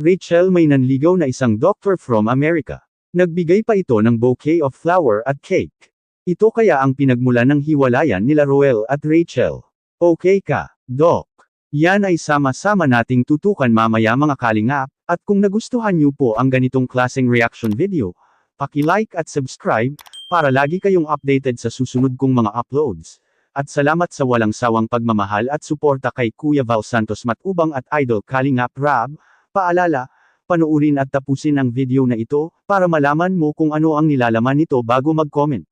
Rachel may nanligaw na isang doctor from America. Nagbigay pa ito ng bouquet of flower at cake. Ito kaya ang pinagmulan ng hiwalayan nila Roel at Rachel. Okay ka, Doc? Yan ay sama-sama nating tutukan mamaya mga kalingap, at kung nagustuhan niyo po ang ganitong klaseng reaction video, paki-like at subscribe, para lagi kayong updated sa susunod kong mga uploads. At salamat sa walang sawang pagmamahal at suporta kay Kuya Val Santos Matubang at Idol Kalingap Rab. Paalala, panoorin at tapusin ang video na ito, para malaman mo kung ano ang nilalaman nito bago mag-comment.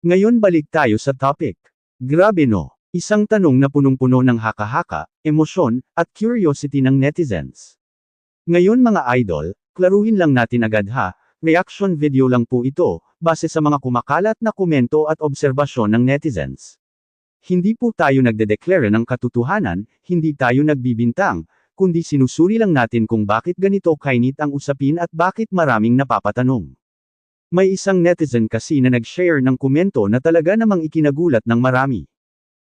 Ngayon balik tayo sa topic. Grabe no, isang tanong na punong-puno ng haka-haka, emosyon, at curiosity ng netizens. Ngayon mga idol, klaruhin lang natin agad ha, reaction video lang po ito, base sa mga kumakalat na komento at obserbasyon ng netizens. Hindi po tayo nagdedeklara ng katotohanan, hindi tayo nagbibintang, kundi sinusuri lang natin kung bakit ganito kainit ang usapin at bakit maraming napapatanong. May isang netizen kasi na nag-share ng komento na talaga namang ikinagulat ng marami.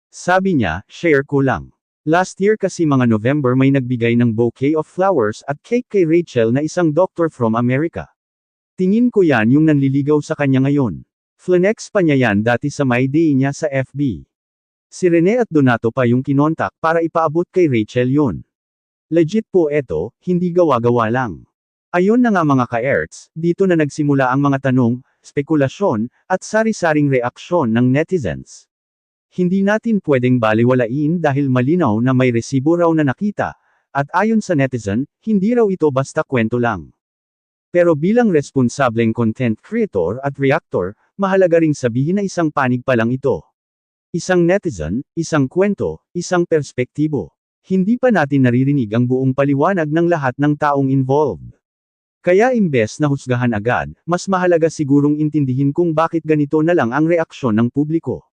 Sabi niya, share ko lang. Last year kasi mga November may nagbigay ng bouquet of flowers at cake kay Rachel na isang doctor from America. Tingin ko yan yung nanliligaw sa kanya ngayon. Flenex pa niya yan dati sa my day niya sa FB. Si Rene at Donato pa yung kinontak para ipaabot kay Rachel yun. Legit po eto, hindi gawa-gawa lang. Ayon na nga mga ka-erts, dito na nagsimula ang mga tanong, spekulasyon, at sari-saring reaksyon ng netizens. Hindi natin pwedeng baliwalain dahil malinaw na may resibo raw na nakita, at ayon sa netizen, hindi raw ito basta kwento lang. Pero bilang responsableng content creator at reactor, mahalaga ring sabihin na isang panig pa lang ito. Isang netizen, isang kwento, isang perspektibo. Hindi pa natin naririnig ang buong paliwanag ng lahat ng taong involved. Kaya imbes na husgahan agad, mas mahalaga sigurong intindihin kung bakit ganito na lang ang reaksyon ng publiko.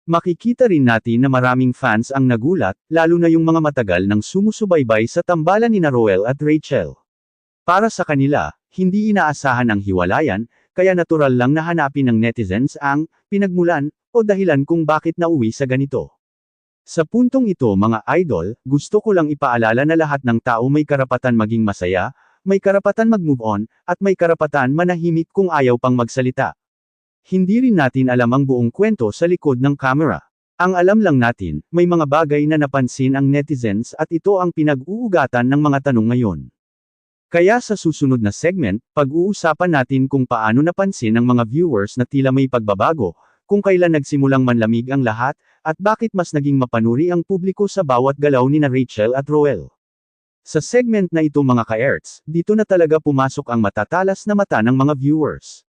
Makikita rin natin na maraming fans ang nagulat, lalo na yung mga matagal nang sumusubaybay sa tambalan ni Roel at Rachel. Para sa kanila, hindi inaasahan ang hiwalayan, kaya natural lang na hanapin ng netizens ang pinagmulan o dahilan kung bakit nauwi sa ganito. Sa puntong ito mga idol, gusto ko lang ipaalala na lahat ng tao may karapatan maging masaya, may karapatan mag-move on, at may karapatan manahimik kung ayaw pang magsalita. Hindi rin natin alam ang buong kwento sa likod ng camera. Ang alam lang natin, may mga bagay na napansin ang netizens at ito ang pinag-uugatan ng mga tanong ngayon. Kaya sa susunod na segment, pag-uusapan natin kung paano napansin ng mga viewers na tila may pagbabago, kung kailan nagsimulang manlamig ang lahat, at bakit mas naging mapanuri ang publiko sa bawat galaw ni Rachel at Roel. Sa segment na ito mga ka-erts, dito na talaga pumasok ang matatalas na mata ng mga viewers.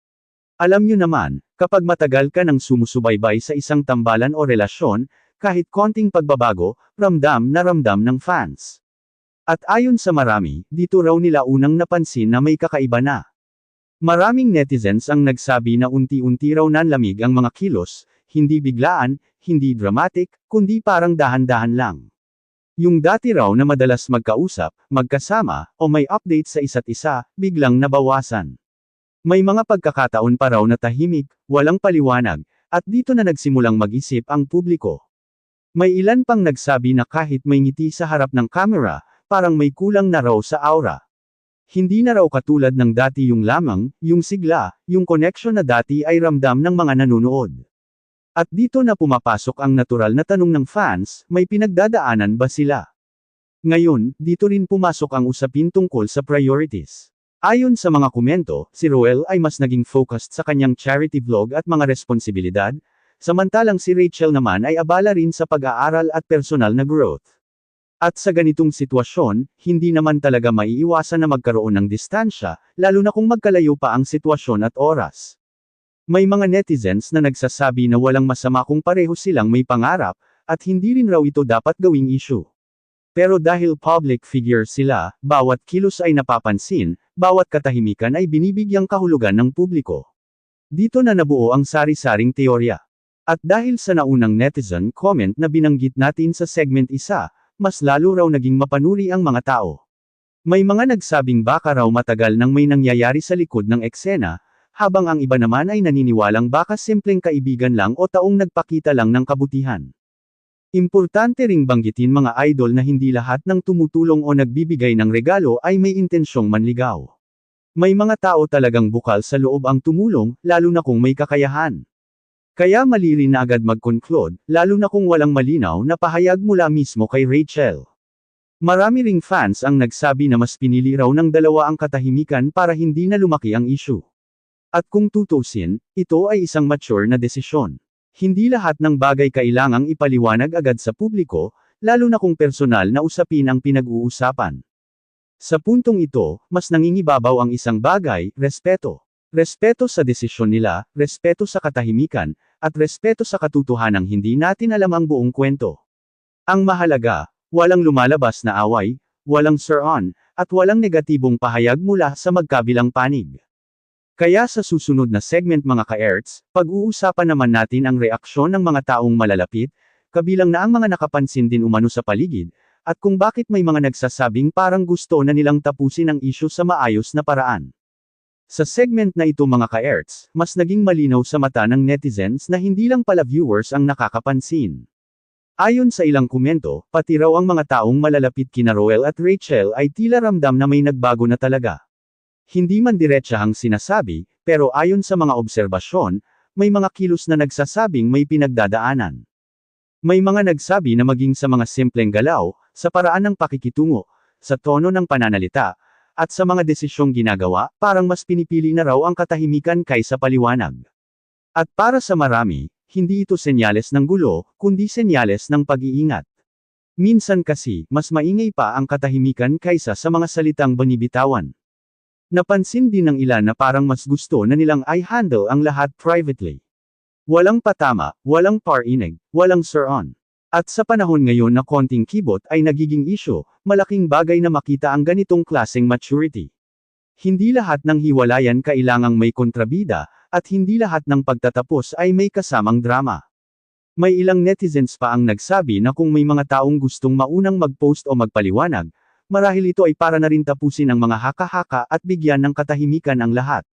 Alam nyo naman, kapag matagal ka nang sumusubaybay sa isang tambalan o relasyon, kahit konting pagbabago, ramdam na ramdam ng fans. At ayon sa marami, dito raw nila unang napansin na may kakaiba na. Maraming netizens ang nagsabi na unti-unti raw nanlamig ang mga kilos, hindi biglaan, hindi dramatic, kundi parang dahan-dahan lang. Yung dati raw na madalas magkausap, magkasama, o may update sa isa't isa, biglang nabawasan. May mga pagkakataon pa raw na tahimik, walang paliwanag, at dito na nagsimulang mag-isip ang publiko. May ilan pang nagsabi na kahit may ngiti sa harap ng camera, parang may kulang na raw sa aura. Hindi na raw katulad ng dati yung lamang, yung sigla, yung connection na dati ay ramdam ng mga nanonood. At dito na pumapasok ang natural na tanong ng fans, may pinagdadaanan ba sila? Ngayon, dito rin pumasok ang usapin tungkol sa priorities. Ayon sa mga komento, si Roel ay mas naging focused sa kanyang charity vlog at mga responsibilidad, samantalang si Rachel naman ay abala rin sa pag-aaral at personal na growth. At sa ganitong sitwasyon, hindi naman talaga maiiwasan na magkaroon ng distansya, lalo na kung magkalayo pa ang sitwasyon at oras. May mga netizens na nagsasabi na walang masama kung pareho silang may pangarap, at hindi rin raw ito dapat gawing issue. Pero dahil public figure sila, bawat kilos ay napapansin, bawat katahimikan ay binibigyang kahulugan ng publiko. Dito na nabuo ang sari-saring teorya. At dahil sa naunang netizen comment na binanggit natin sa segment 1, mas lalo raw naging mapanuri ang mga tao. May mga nagsabing baka raw matagal nang may nangyayari sa likod ng eksena, habang ang iba naman ay naniniwalang baka simpleng kaibigan lang o taong nagpakita lang ng kabutihan. Importante ring banggitin mga idol na hindi lahat ng tumutulong o nagbibigay ng regalo ay may intensyong manligaw. May mga tao talagang bukal sa loob ang tumulong, lalo na kung may kakayahan. Kaya mali rin na agad mag-conclude, lalo na kung walang malinaw na pahayag mula mismo kay Rachel. Marami ring fans ang nagsabi na mas pinili raw ng dalawa ang katahimikan para hindi na lumaki ang issue. At kung tutusin, ito ay isang mature na desisyon. Hindi lahat ng bagay kailangang ipaliwanag agad sa publiko, lalo na kung personal na usapin ang pinag-uusapan. Sa puntong ito, mas nangingibabaw ang isang bagay, respeto. Respeto sa desisyon nila, respeto sa katahimikan, at respeto sa katotohanang hindi natin alam ang buong kwento. Ang mahalaga, walang lumalabas na away, walang sir-on, at walang negatibong pahayag mula sa magkabilang panig. Kaya sa susunod na segment mga ka-Erts, pag-uusapan naman natin ang reaksyon ng mga taong malalapit, kabilang na ang mga nakapansin din umano sa paligid, at kung bakit may mga nagsasabing parang gusto na nilang tapusin ang issue sa maayos na paraan. Sa segment na ito mga ka-Erts, mas naging malinaw sa mata ng netizens na hindi lang pala viewers ang nakakapansin. Ayon sa ilang komento, pati raw ang mga taong malalapit kina Roel at Rachel ay tila ramdam na may nagbago na talaga. Hindi man diretsahang sinasabi, pero ayon sa mga obserbasyon, may mga kilos na nagsasabing may pinagdadaanan. May mga nagsabi na maging sa mga simpleng galaw, sa paraan ng pakikitungo, sa tono ng pananalita, at sa mga desisyong ginagawa, parang mas pinipili na raw ang katahimikan kaysa paliwanag. At para sa marami, hindi ito senyales ng gulo, kundi senyales ng pag-iingat. Minsan kasi, mas maingay pa ang katahimikan kaysa sa mga salitang binibitawan. Napansin din ng ilan na parang mas gusto na nilang i-handle ang lahat privately. Walang patama, walang parinig, walang sir-on. At sa panahon ngayon na konting kibot ay nagiging issue, malaking bagay na makita ang ganitong klaseng maturity. Hindi lahat ng hiwalayan kailangang may kontrabida, at hindi lahat ng pagtatapos ay may kasamang drama. May ilang netizens pa ang nagsabi na kung may mga taong gustong maunang mag-post o magpaliwanag, marahil ito ay para na rin tapusin ang mga haka-haka at bigyan ng katahimikan ang lahat.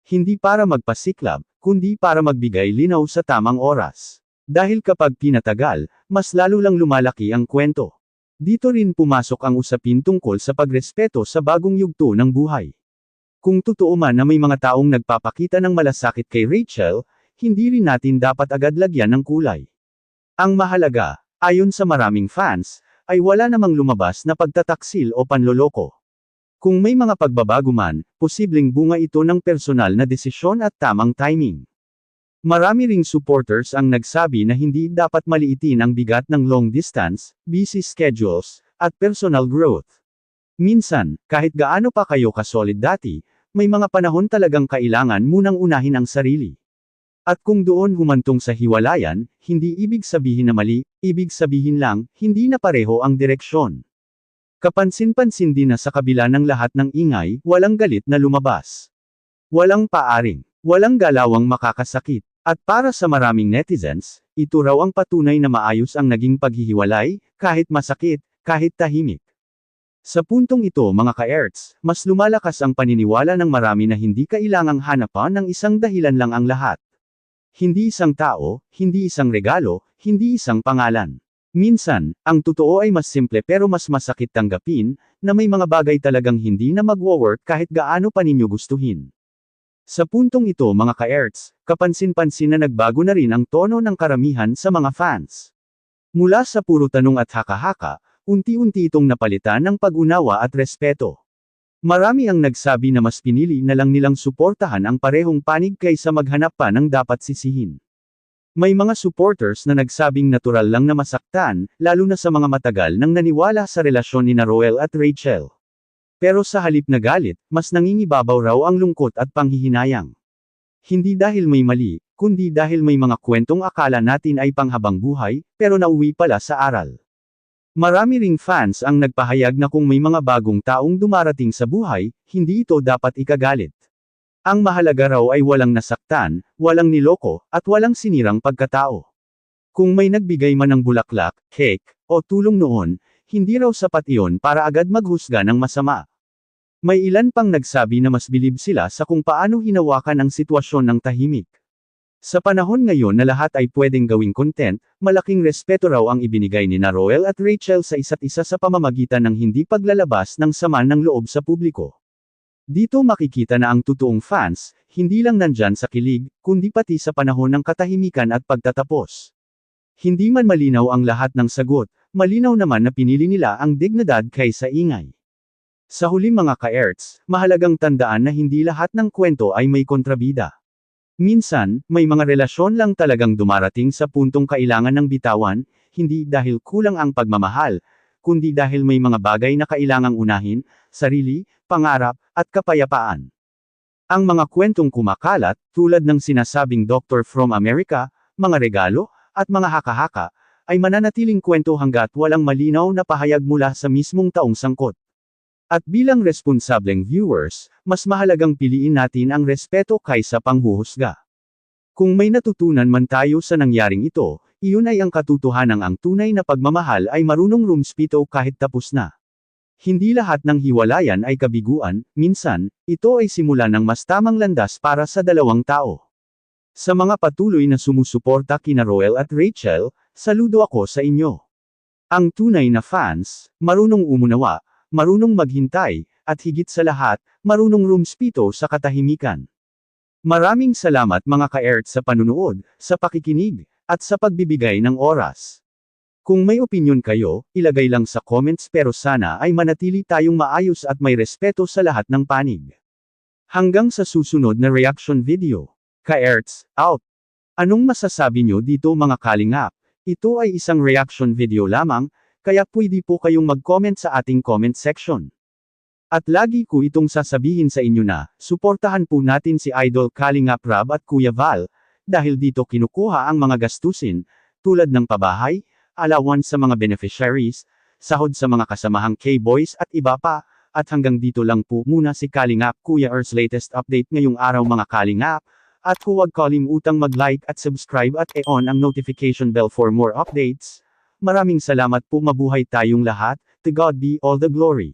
Hindi para magpasiklab, kundi para magbigay linaw sa tamang oras. Dahil kapag pinatagal, mas lalo lang lumalaki ang kwento. Dito rin pumasok ang usapin tungkol sa pagrespeto sa bagong yugto ng buhay. Kung totoo man na may mga taong nagpapakita ng malasakit kay Rachel, hindi rin natin dapat agad lagyan ng kulay. Ang mahalaga, ayon sa maraming fans, ay wala namang lumabas na pagtataksil o panloloko. Kung may mga pagbabago man, posibleng bunga ito ng personal na desisyon at tamang timing. Marami ring supporters ang nagsabi na hindi dapat maliitin ang bigat ng long distance, busy schedules, at personal growth. Minsan, kahit gaano pa kayo kasolid dati, may mga panahon talagang kailangan munang unahin ang sarili. At kung doon humantong sa hiwalayan, hindi ibig sabihin na mali, ibig sabihin lang, hindi na pareho ang direksyon. Kapansin-pansin din na sa kabila ng lahat ng ingay, walang galit na lumabas. Walang paaring, walang galawang makakasakit. At para sa maraming netizens, ito raw ang patunay na maayos ang naging paghihiwalay, kahit masakit, kahit tahimik. Sa puntong ito mga ka-Erts, mas lumalakas ang paniniwala ng marami na hindi kailangang hanapan ng isang dahilan lang ang lahat. Hindi isang tao, hindi isang regalo, hindi isang pangalan. Minsan, ang totoo ay mas simple pero mas masakit tanggapin, na may mga bagay talagang hindi na magwo-work kahit gaano pa ninyo gustuhin. Sa puntong ito mga ka-Erts, kapansin-pansin na nagbago na rin ang tono ng karamihan sa mga fans. Mula sa puro tanong at haka-haka, unti-unti itong napalitan ng pag-unawa at respeto. Marami ang nagsabi na mas pinili na lang nilang suportahan ang parehong panig kaysa maghanap pa ng dapat sisihin. May mga supporters na nagsabing natural lang na masaktan, lalo na sa mga matagal nang naniwala sa relasyon ni Roel at Rachel. Pero sa halip na galit, mas nangingibabaw raw ang lungkot at panghihinayang. Hindi dahil may mali, kundi dahil may mga kwentong akala natin ay panghabang buhay, pero nauwi pala sa aral. Marami ring fans ang nagpahayag na kung may mga bagong taong dumarating sa buhay, hindi ito dapat ikagalit. Ang mahalaga raw ay walang nasaktan, walang niloko, at walang sinirang pagkatao. Kung may nagbigay man ng bulaklak, cake, o tulong noon, hindi raw sapat iyon para agad maghusga ng masama. May ilan pang nagsabi na mas bilib sila sa kung paano hinawakan ang sitwasyon ng tahimik. Sa panahon ngayon na lahat ay pwedeng gawing content, malaking respeto raw ang ibinigay ni Roel at Rachel sa isa't isa sa pamamagitan ng hindi paglalabas ng sama ng loob sa publiko. Dito makikita na ang totoong fans, hindi lang nandyan sa kilig, kundi pati sa panahon ng katahimikan at pagtatapos. Hindi man malinaw ang lahat ng sagot, malinaw naman na pinili nila ang dignidad kaysa ingay. Sa huli mga ka-Erts, mahalagang tandaan na hindi lahat ng kwento ay may kontrabida. Minsan, may mga relasyon lang talagang dumarating sa puntong kailangan ng bitawan, hindi dahil kulang ang pagmamahal, kundi dahil may mga bagay na kailangang unahin, sarili, pangarap, at kapayapaan. Ang mga kwentong kumakalat, tulad ng sinasabing Doctor from America, mga regalo, at mga haka-haka, ay mananatiling kwento hanggat walang malinaw na pahayag mula sa mismong taong sangkot. At bilang responsableng viewers, mas mahalagang piliin natin ang respeto kaysa panghuhusga. Kung may natutunan man tayo sa nangyaring ito, iyon ay ang katotohanang ang tunay na pagmamahal ay marunong rumspito kahit tapos na. Hindi lahat ng hiwalayan ay kabiguan, minsan, ito ay simula ng mas tamang landas para sa dalawang tao. Sa mga patuloy na sumusuporta kina Roel at Rachel, saludo ako sa inyo. Ang tunay na fans, marunong umunawa, marunong maghintay, at higit sa lahat, marunong rumspito sa katahimikan. Maraming salamat mga ka-Erts sa panunood, sa pakikinig, at sa pagbibigay ng oras. Kung may opinyon kayo, ilagay lang sa comments pero sana ay manatili tayong maayos at may respeto sa lahat ng panig. Hanggang sa susunod na reaction video. Ka-Erts, out! Anong masasabi nyo dito mga kalingap? Ito ay isang reaction video lamang, kaya pwede po kayong mag-comment sa ating comment section. At lagi ko itong sasabihin sa inyo na, suportahan po natin si Idol Kalingap Rab at Kuya Val, dahil dito kinukuha ang mga gastusin, tulad ng pabahay, allowance sa mga beneficiaries, sahod sa mga kasamahang K-Boys at iba pa, at hanggang dito lang po muna si Kalingap Kuya Er's latest update ngayong araw mga Kalingap, at huwag kalimutang mag-like at subscribe at i-on ang notification bell for more updates. Maraming salamat po mabuhay tayong lahat, to God be all the glory.